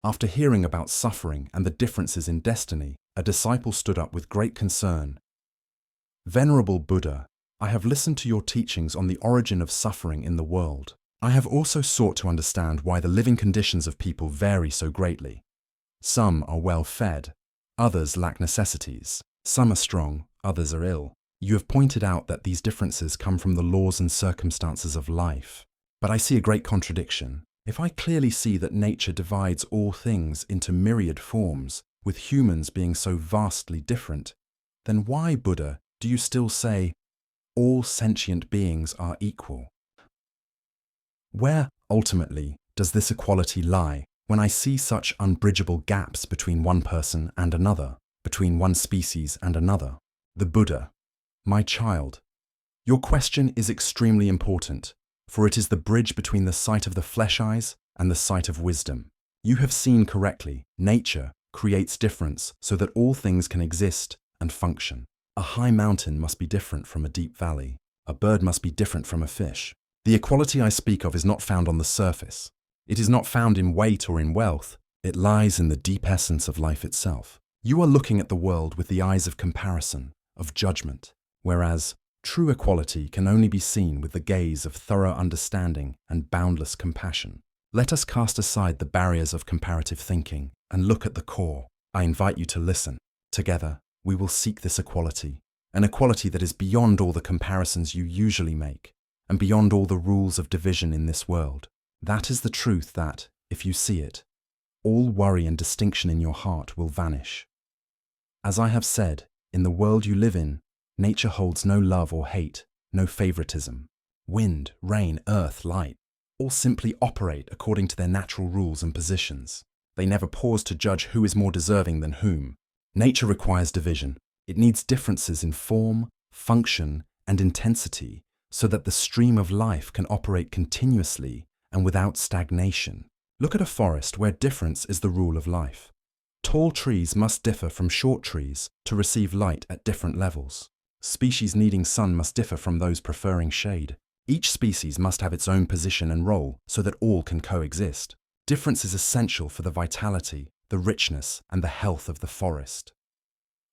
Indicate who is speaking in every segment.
Speaker 1: After hearing about suffering and the differences in destiny, a disciple stood up with great concern. Venerable Buddha, I have listened to your teachings on the origin of suffering in the world. I have also sought to understand why the living conditions of people vary so greatly. Some are well fed, others lack necessities. Some are strong, others are ill. You have pointed out that these differences come from the laws and circumstances of life. But I see a great contradiction. If I clearly see that nature divides all things into myriad forms, with humans being so vastly different, then why, Buddha, do you still say, all sentient beings are equal? Where, ultimately, does this equality lie when I see such unbridgeable gaps between one person and another, between one species and another? The Buddha, my child, your question is extremely important, for it is the bridge between the sight of the flesh eyes and the sight of wisdom. You have seen correctly, nature creates difference so that all things can exist and function. A high mountain must be different from a deep valley. A bird must be different from a fish. The equality I speak of is not found on the surface. It is not found in weight or in wealth. It lies in the deep essence of life itself. You are looking at the world with the eyes of comparison, of judgment, whereas true equality can only be seen with the gaze of thorough understanding and boundless compassion. Let us cast aside the barriers of comparative thinking and look at the core. I invite you to listen. Together, we will seek this equality, an equality that is beyond all the comparisons you usually make, and beyond all the rules of division in this world. That is the truth that, if you see it, all worry and distinction in your heart will vanish. As I have said, in the world you live in, nature holds no love or hate, no favoritism. Wind, rain, earth, light, all simply operate according to their natural rules and positions. They never pause to judge who is more deserving than whom. Nature requires division. It needs differences in form, function, and intensity so that the stream of life can operate continuously and without stagnation. Look at a forest where difference is the rule of life. Tall trees must differ from short trees to receive light at different levels. Species needing sun must differ from those preferring shade. Each species must have its own position and role so that all can coexist. Difference is essential for the vitality, the richness, and the health of the forest.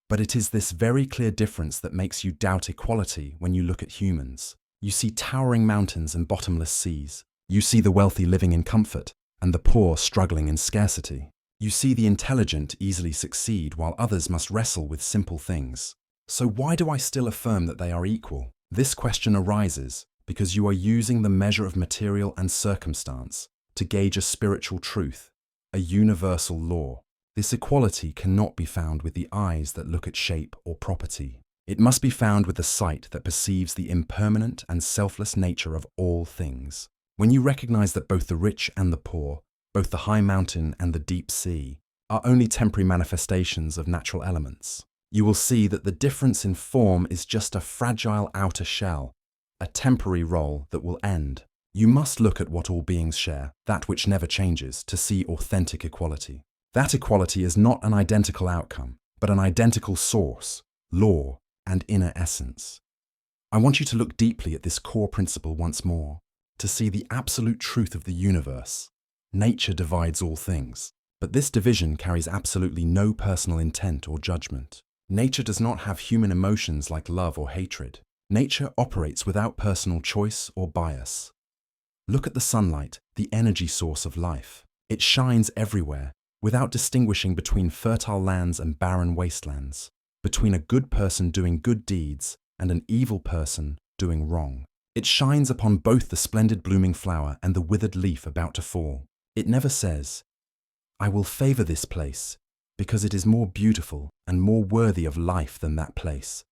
Speaker 1: But it is this very clear difference that makes you doubt equality when you look at humans. You see towering mountains and bottomless seas. You see the wealthy living in comfort and the poor struggling in scarcity. You see the intelligent easily succeed while others must wrestle with simple things. So why do I still affirm that they are equal? This question arises because you are using the measure of material and circumstance to gauge a spiritual truth, a universal law. This equality cannot be found with the eyes that look at shape or property. It must be found with the sight that perceives the impermanent and selfless nature of all things. When you recognize that both the rich and the poor, both the high mountain and the deep sea, are only temporary manifestations of natural elements, you will see that the difference in form is just a fragile outer shell, a temporary role that will end. You must look at what all beings share, that which never changes, to see authentic equality. That equality is not an identical outcome, but an identical source, law, and inner essence. I want you to look deeply at this core principle once more, to see the absolute truth of the universe. Nature divides all things, but this division carries absolutely no personal intent or judgment. Nature does not have human emotions like love or hatred. Nature operates without personal choice or bias. Look at the sunlight, the energy source of life. It shines everywhere, without distinguishing between fertile lands and barren wastelands, between a good person doing good deeds and an evil person doing wrong. It shines upon both the splendid blooming flower and the withered leaf about to fall. It never says, "I will favor this place because it is more beautiful and more worthy of life than that place."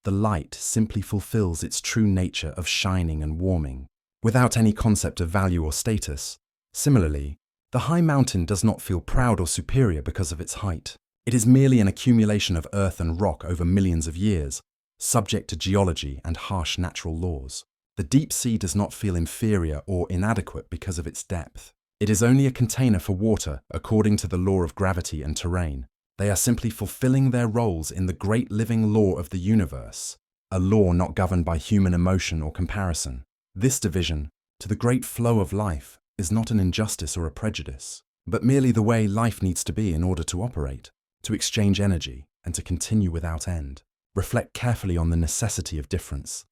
Speaker 1: The light simply fulfills its true nature of shining and warming, without any concept of value or status. Similarly, the high mountain does not feel proud or superior because of its height. It is merely an accumulation of earth and rock over millions of years, subject to geology and harsh natural laws. The deep sea does not feel inferior or inadequate because of its depth. It is only a container for water according to the law of gravity and terrain. They are simply fulfilling their roles in the great living law of the universe, a law not governed by human emotion or comparison. This division, to the great flow of life, is not an injustice or a prejudice. but merely the way life needs to be in order to operate, to exchange energy, and to continue without end. Reflect carefully on the necessity of difference.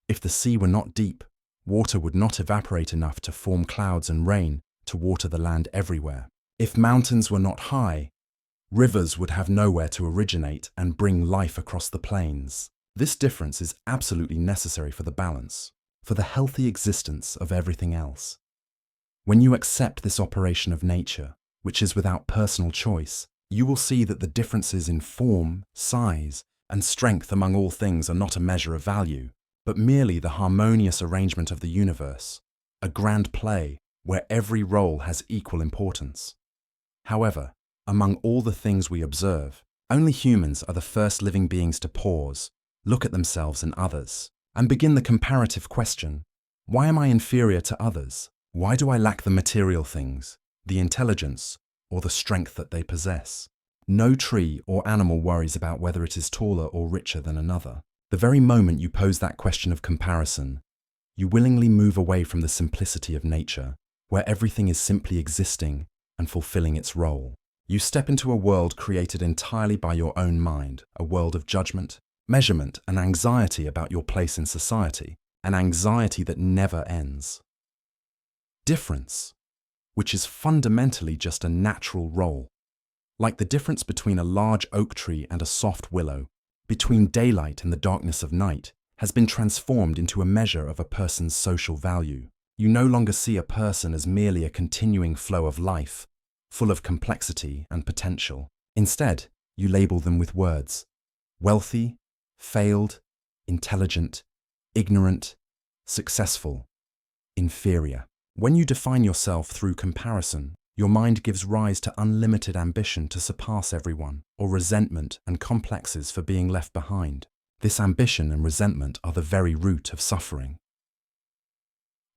Speaker 1: If the sea were not deep, water would not evaporate enough to form clouds and rain to water the land everywhere. If mountains were not high, rivers would have nowhere to originate and bring life across the plains. This difference is absolutely necessary for the balance, for the healthy existence of everything else. When you accept this operation of nature, which is without personal choice, you will see that the differences in form, size, and strength among all things are not a measure of value, but merely the harmonious arrangement of the universe, a grand play where every role has equal importance. However, among all the things we observe, only humans are the first living beings to pause, look at themselves and others, and begin the comparative question, why am I inferior to others? Why do I lack the material things, the intelligence, or the strength that they possess? No tree or animal worries about whether it is taller or richer than another. The very moment you pose that question of comparison, you willingly move away from the simplicity of nature, where everything is simply existing and fulfilling its role. You step into a world created entirely by your own mind, a world of judgment, measurement, and anxiety about your place in society, an anxiety that never ends. Difference, which is fundamentally just a natural role. Like the difference between a large oak tree and a soft willow, between daylight and the darkness of night, has been transformed into a measure of a person's social value. You no longer see a person as merely a continuing flow of life, full of complexity and potential. Instead, you label them with words: wealthy, failed, intelligent, ignorant, successful, inferior. When you define yourself through comparison, your mind gives rise to unlimited ambition to surpass everyone, or resentment and complexes for being left behind. This ambition and resentment are the very root of suffering.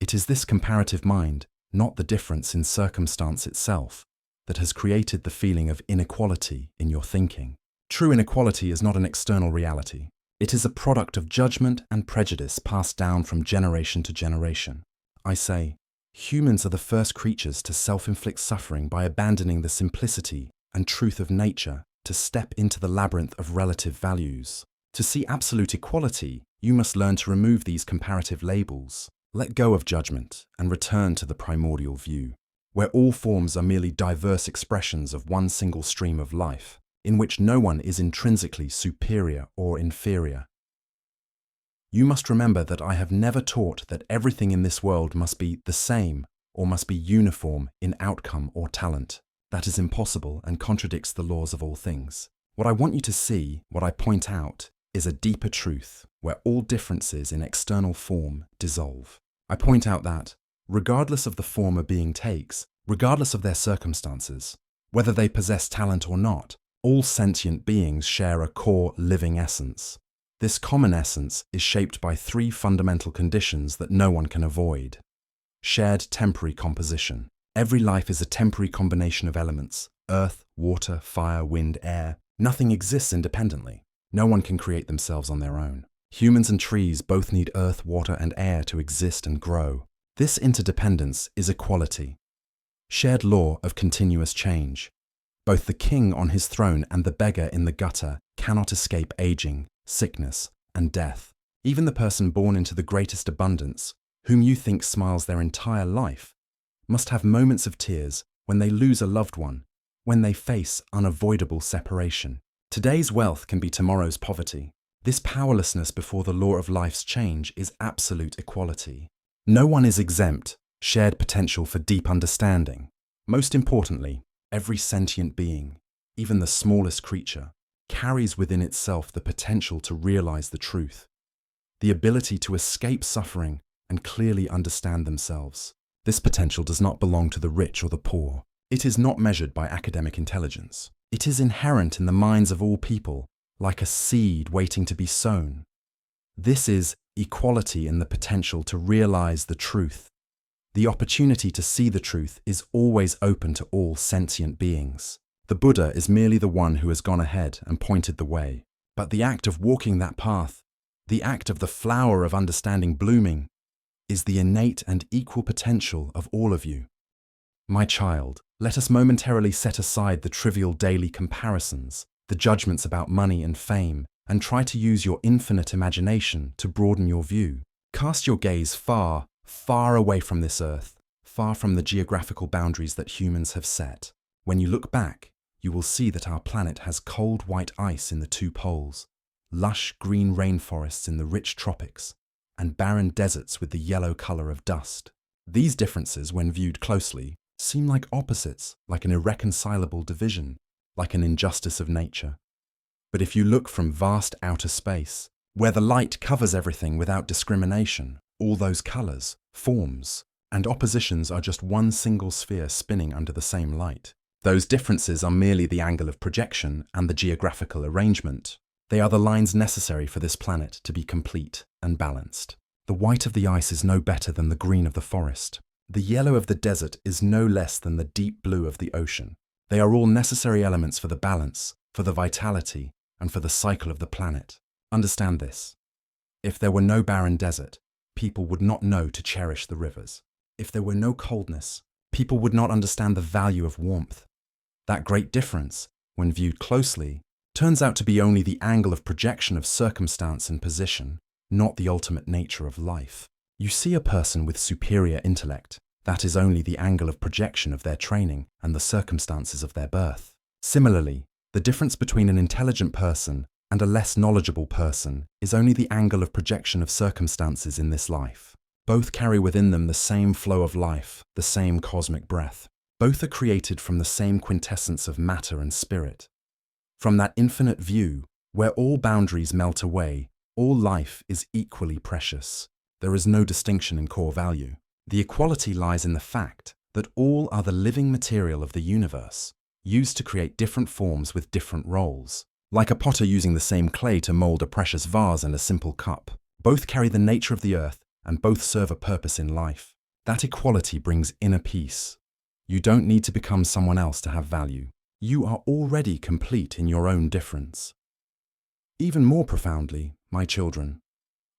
Speaker 1: It is this comparative mind, not the difference in circumstance itself, that has created the feeling of inequality in your thinking. True inequality is not an external reality. It is a product of judgment and prejudice passed down from generation to generation. I say, humans are the first creatures to self-inflict suffering by abandoning the simplicity and truth of nature to step into the labyrinth of relative values. To see absolute equality, you must learn to remove these comparative labels, let go of judgment, and return to the primordial view, where all forms are merely diverse expressions of one single stream of life, in which no one is intrinsically superior or inferior. You must remember that I have never taught that everything in this world must be the same or must be uniform in outcome or talent. That is impossible and contradicts the laws of all things. What I want you to see, what I point out, is a deeper truth where all differences in external form dissolve. I point out that, regardless of the form a being takes, regardless of their circumstances, whether they possess talent or not, all sentient beings share a core living essence. This common essence is shaped by three fundamental conditions that no one can avoid. Shared temporary composition. Every life is a temporary combination of elements: earth, water, fire, wind, air. Nothing exists independently. No one can create themselves on their own. Humans and trees both need earth, water, and air to exist and grow. This interdependence is equality. Shared law of continuous change. Both the king on his throne and the beggar in the gutter cannot escape aging, sickness, and death. Even the person born into the greatest abundance, whom you think smiles their entire life, must have moments of tears when they lose a loved one, when they face unavoidable separation. Today's wealth can be tomorrow's poverty. This powerlessness before the law of life's change is absolute equality. No one is exempt, shared potential for deep understanding. Most importantly, every sentient being, even the smallest creature, carries within itself the potential to realize the truth, the ability to escape suffering and clearly understand themselves. This potential does not belong to the rich or the poor. It is not measured by academic intelligence. It is inherent in the minds of all people, like a seed waiting to be sown. This is equality in the potential to realize the truth. The opportunity to see the truth is always open to all sentient beings. The Buddha is merely the one who has gone ahead and pointed the way. But the act of walking that path, the act of the flower of understanding blooming, is the innate and equal potential of all of you. My child, let us momentarily set aside the trivial daily comparisons, the judgments about money and fame, and try to use your infinite imagination to broaden your view. Cast your gaze far, far away from this earth, far from the geographical boundaries that humans have set. When you look back, you will see that our planet has cold white ice in the two poles, lush green rainforests in the rich tropics, and barren deserts with the yellow color of dust. These differences, when viewed closely, seem like opposites, like an irreconcilable division, like an injustice of nature. But if you look from vast outer space, where the light covers everything without discrimination, all those colors, forms, and oppositions are just one single sphere spinning under the same light. Those differences are merely the angle of projection and the geographical arrangement. They are the lines necessary for this planet to be complete and balanced. The white of the ice is no better than the green of the forest. The yellow of the desert is no less than the deep blue of the ocean. They are all necessary elements for the balance, for the vitality, and for the cycle of the planet. Understand this. If there were no barren desert, people would not know to cherish the rivers. If there were no coldness, people would not understand the value of warmth. That great difference, when viewed closely, turns out to be only the angle of projection of circumstance and position, not the ultimate nature of life. You see a person with superior intellect, that is only the angle of projection of their training and the circumstances of their birth. Similarly, the difference between an intelligent person and a less knowledgeable person is only the angle of projection of circumstances in this life. Both carry within them the same flow of life, the same cosmic breath. Both are created from the same quintessence of matter and spirit. From that infinite view, where all boundaries melt away, all life is equally precious. There is no distinction in core value. The equality lies in the fact that all are the living material of the universe, used to create different forms with different roles. Like a potter using the same clay to mold a precious vase and a simple cup. Both carry the nature of the earth and both serve a purpose in life. That equality brings inner peace. You don't need to become someone else to have value. You are already complete in your own difference. Even more profoundly, my children,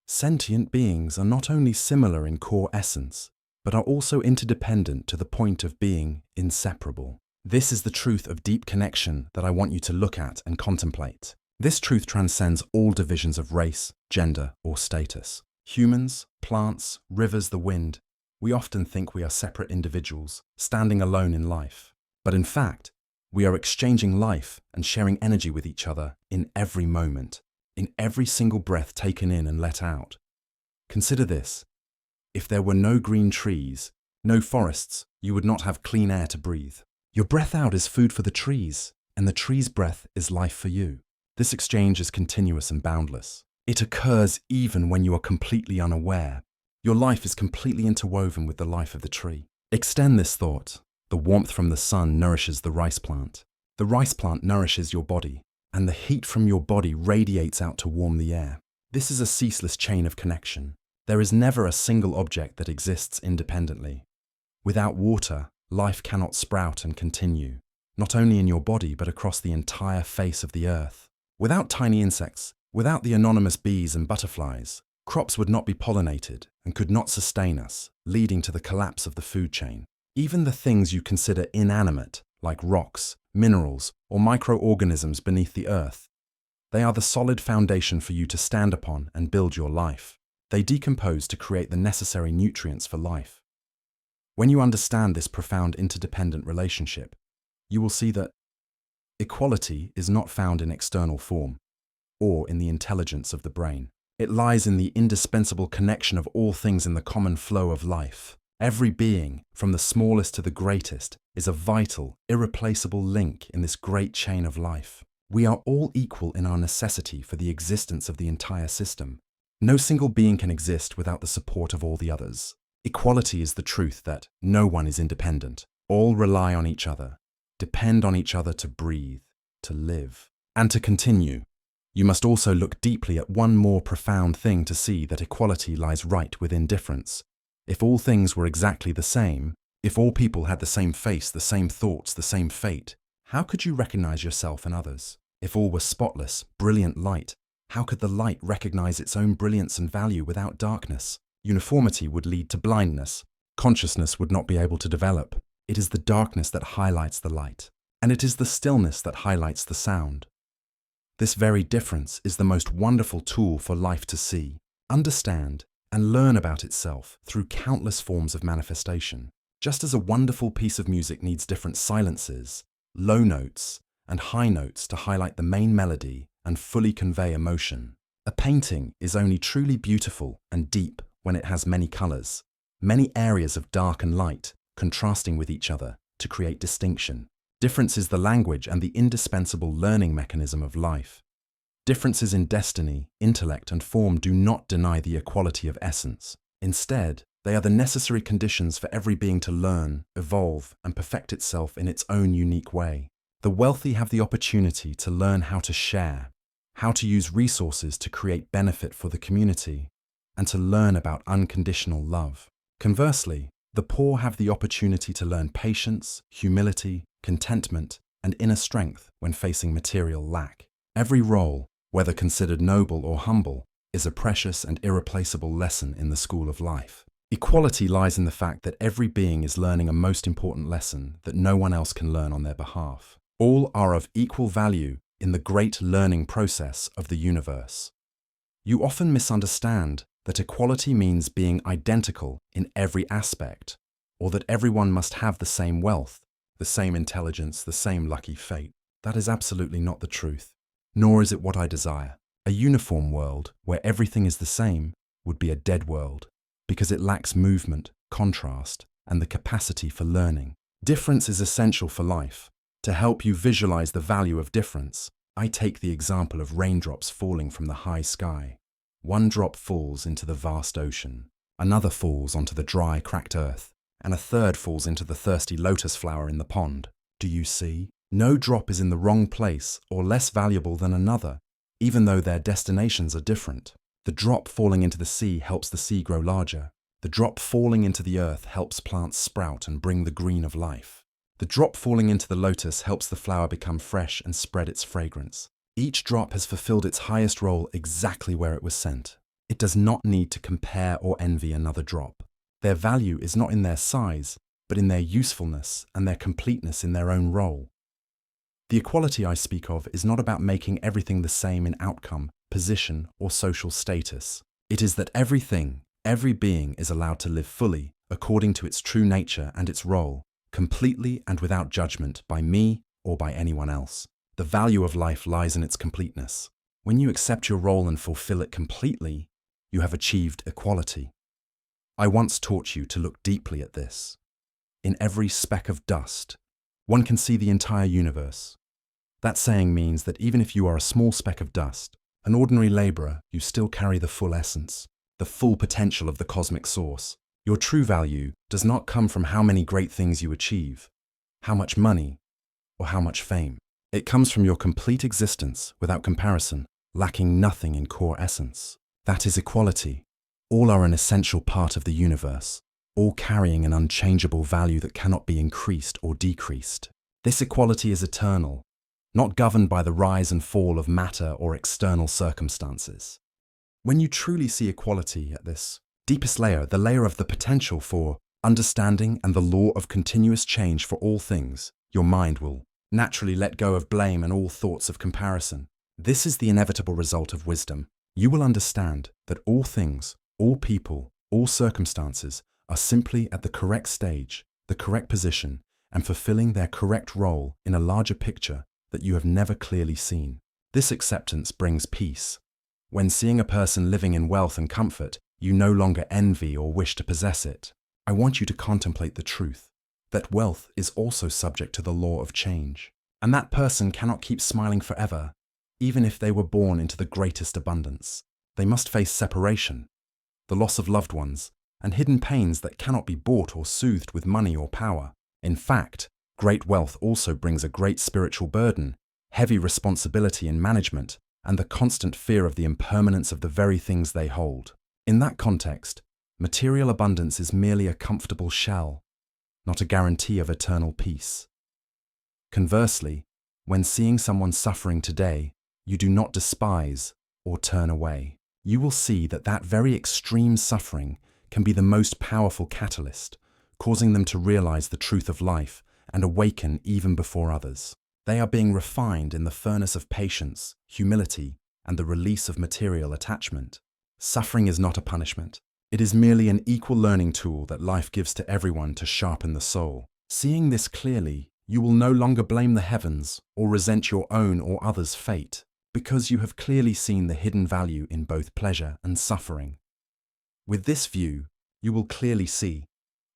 Speaker 1: sentient beings are not only similar in core essence, but are also interdependent to the point of being inseparable. This is the truth of deep connection that I want you to look at and contemplate. This truth transcends all divisions of race, gender, or status. Humans, plants, rivers, the wind, we often think we are separate individuals, standing alone in life. But in fact, we are exchanging life and sharing energy with each other in every moment, in every single breath taken in and let out. Consider this. If there were no green trees, no forests, you would not have clean air to breathe. Your breath out is food for the trees, and the tree's breath is life for you. This exchange is continuous and boundless. It occurs even when you are completely unaware. Your life is completely interwoven with the life of the tree. Extend this thought. The warmth from the sun nourishes the rice plant. The rice plant nourishes your body, and the heat from your body radiates out to warm the air. This is a ceaseless chain of connection. There is never a single object that exists independently. Without water, life cannot sprout and continue, not only in your body but across the entire face of the earth. Without tiny insects, without the anonymous bees and butterflies, crops would not be pollinated and could not sustain us, leading to the collapse of the food chain. Even the things you consider inanimate, like rocks, minerals, or microorganisms beneath the earth, they are the solid foundation for you to stand upon and build your life. They decompose to create the necessary nutrients for life. When you understand this profound interdependent relationship, you will see that equality is not found in external form or in the intelligence of the brain. It lies in the indispensable connection of all things in the common flow of life. Every being, from the smallest to the greatest, is a vital, irreplaceable link in this great chain of life. We are all equal in our necessity for the existence of the entire system. No single being can exist without the support of all the others. Equality is the truth that no one is independent. All rely on each other, depend on each other to breathe, to live, and to continue. You must also look deeply at one more profound thing to see that equality lies right within difference. If all things were exactly the same, if all people had the same face, the same thoughts, the same fate, how could you recognize yourself and others? If all were spotless, brilliant light, how could the light recognize its own brilliance and value without darkness? Uniformity would lead to blindness. Consciousness would not be able to develop. It is the darkness that highlights the light, and it is the stillness that highlights the sound. This very difference is the most wonderful tool for life to see, understand, and learn about itself through countless forms of manifestation. Just as a wonderful piece of music needs different silences, low notes, and high notes to highlight the main melody and fully convey emotion, a painting is only truly beautiful and deep when it has many colors, many areas of dark and light contrasting with each other to create distinction. Difference is the language and the indispensable learning mechanism of life. Differences in destiny, intellect, and form do not deny the equality of essence. Instead, they are the necessary conditions for every being to learn, evolve, and perfect itself in its own unique way. The wealthy have the opportunity to learn how to share, how to use resources to create benefit for the community, and to learn about unconditional love. Conversely, the poor have the opportunity to learn patience, humility, contentment, and inner strength when facing material lack. Every role, whether considered noble or humble, is a precious and irreplaceable lesson in the school of life. Equality lies in the fact that every being is learning a most important lesson that no one else can learn on their behalf. All are of equal value in the great learning process of the universe. You often misunderstand that equality means being identical in every aspect, or that everyone must have the same wealth, the same intelligence, the same lucky fate. That is absolutely not the truth, nor is it what I desire. A uniform world where everything is the same would be a dead world, because it lacks movement, contrast, and the capacity for learning. Difference is essential for life. To help you visualize the value of difference, I take the example of raindrops falling from the high sky. One drop falls into the vast ocean, another falls onto the dry, cracked earth, and a third falls into the thirsty lotus flower in the pond. Do you see? No drop is in the wrong place or less valuable than another, even though their destinations are different. The drop falling into the sea helps the sea grow larger. The drop falling into the earth helps plants sprout and bring the green of life. The drop falling into the lotus helps the flower become fresh and spread its fragrance. Each drop has fulfilled its highest role exactly where it was sent. It does not need to compare or envy another drop. Their value is not in their size, but in their usefulness and their completeness in their own role. The equality I speak of is not about making everything the same in outcome, position, or social status. It is that everything, every being is allowed to live fully, according to its true nature and its role, completely and without judgment by me or by anyone else. The value of life lies in its completeness. When you accept your role and fulfill it completely, you have achieved equality. I once taught you to look deeply at this. In every speck of dust, one can see the entire universe. That saying means that even if you are a small speck of dust, an ordinary laborer, you still carry the full essence, the full potential of the cosmic source. Your true value does not come from how many great things you achieve, how much money, or how much fame. It comes from your complete existence without comparison, lacking nothing in core essence. That is equality. All are an essential part of the universe, all carrying an unchangeable value that cannot be increased or decreased. This equality is eternal, not governed by the rise and fall of matter or external circumstances. When you truly see equality at this deepest layer, the layer of the potential for understanding and the law of continuous change for all things, your mind will naturally let go of blame and all thoughts of comparison. This is the inevitable result of wisdom. You will understand that all things, all people, all circumstances are simply at the correct stage, the correct position, and fulfilling their correct role in a larger picture that you have never clearly seen. This acceptance brings peace. When seeing a person living in wealth and comfort, you no longer envy or wish to possess it. I want you to contemplate the truth that wealth is also subject to the law of change, and that person cannot keep smiling forever, even if they were born into the greatest abundance. They must face separation, the loss of loved ones, and hidden pains that cannot be bought or soothed with money or power. In fact, great wealth also brings a great spiritual burden, heavy responsibility in management, and the constant fear of the impermanence of the very things they hold. In that context, material abundance is merely a comfortable shell, not a guarantee of eternal peace. Conversely, when seeing someone suffering today, you do not despise or turn away. You will see that that very extreme suffering can be the most powerful catalyst, causing them to realize the truth of life and awaken even before others. They are being refined in the furnace of patience, humility, and the release of material attachment. Suffering is not a punishment. It is merely an equal learning tool that life gives to everyone to sharpen the soul. Seeing this clearly, you will no longer blame the heavens or resent your own or others' fate, because you have clearly seen the hidden value in both pleasure and suffering. With this view, you will clearly see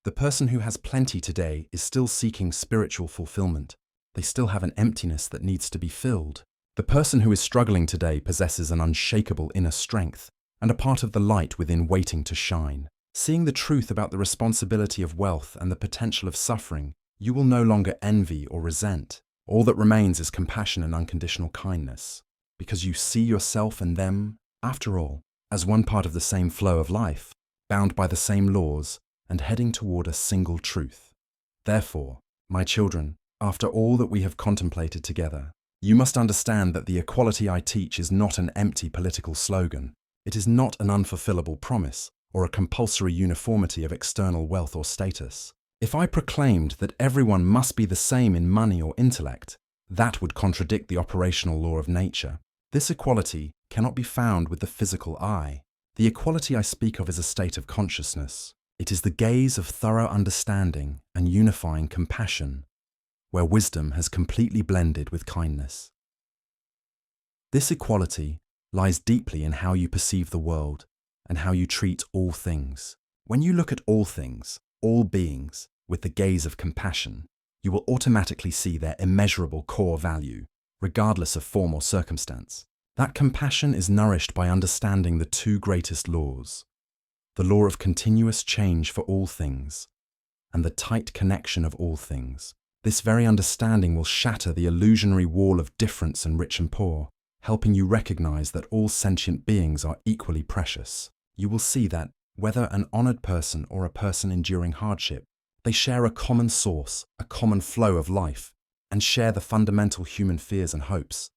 Speaker 1: the person who has plenty today is still seeking spiritual fulfillment. They still have an emptiness that needs to be filled. The person who is struggling today possesses an unshakable inner strength and a part of the light within waiting to shine. Seeing the truth about the responsibility of wealth and the potential of suffering, you will no longer envy or resent. All that remains is compassion and unconditional kindness, because you see yourself and them, after all, as one part of the same flow of life, bound by the same laws and heading toward a single truth. Therefore, my children, after all that we have contemplated together, you must understand that the equality I teach is not an empty political slogan. It is not an unfulfillable promise or a compulsory uniformity of external wealth or status. If I proclaimed that everyone must be the same in money or intellect, that would contradict the operational law of nature. This equality cannot be found with the physical eye. The equality I speak of is a state of consciousness. It is the gaze of thorough understanding and unifying compassion, where wisdom has completely blended with kindness. This equality lies deeply in how you perceive the world and how you treat all things. When you look at all things, all beings, with the gaze of compassion, you will automatically see their immeasurable core value, regardless of form or circumstance. That compassion is nourished by understanding the two greatest laws: the law of continuous change for all things, and the tight connection of all things. This very understanding will shatter the illusionary wall of difference in rich and poor, helping you recognize that all sentient beings are equally precious. You will see that, whether an honored person or a person enduring hardship, they share a common source, a common flow of life, and share the fundamental human fears and hopes.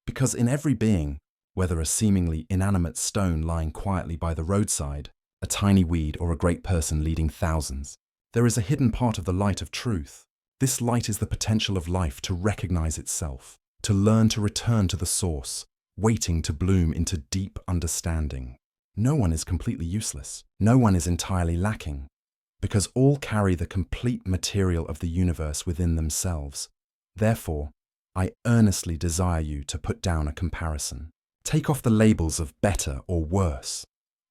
Speaker 1: Because in every being, whether a seemingly inanimate stone lying quietly by the roadside, a tiny weed, or a great person leading thousands, there is a hidden part of the light of truth. This light is the potential of life to recognize itself, to learn to return to the source, waiting to bloom into deep understanding. No one is completely useless. No one is entirely lacking, because all carry the complete material of the universe within themselves. Therefore, I earnestly desire you to put down a comparison. Take off the labels of better or worse,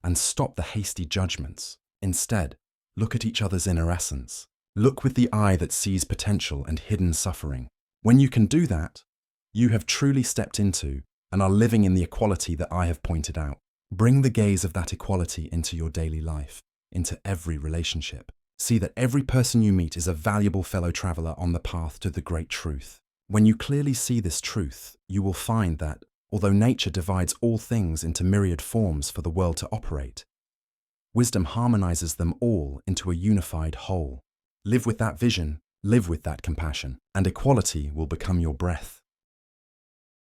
Speaker 1: and stop the hasty judgments. Instead, look at each other's inner essence. Look with the eye that sees potential and hidden suffering. When you can do that, you have truly stepped into and are living in the equality that I have pointed out. Bring the gaze of that equality into your daily life, into every relationship. See that every person you meet is a valuable fellow traveler on the path to the great truth. When you clearly see this truth, you will find that, although nature divides all things into myriad forms for the world to operate, wisdom harmonizes them all into a unified whole. Live with that vision, live with that compassion, and equality will become your breath.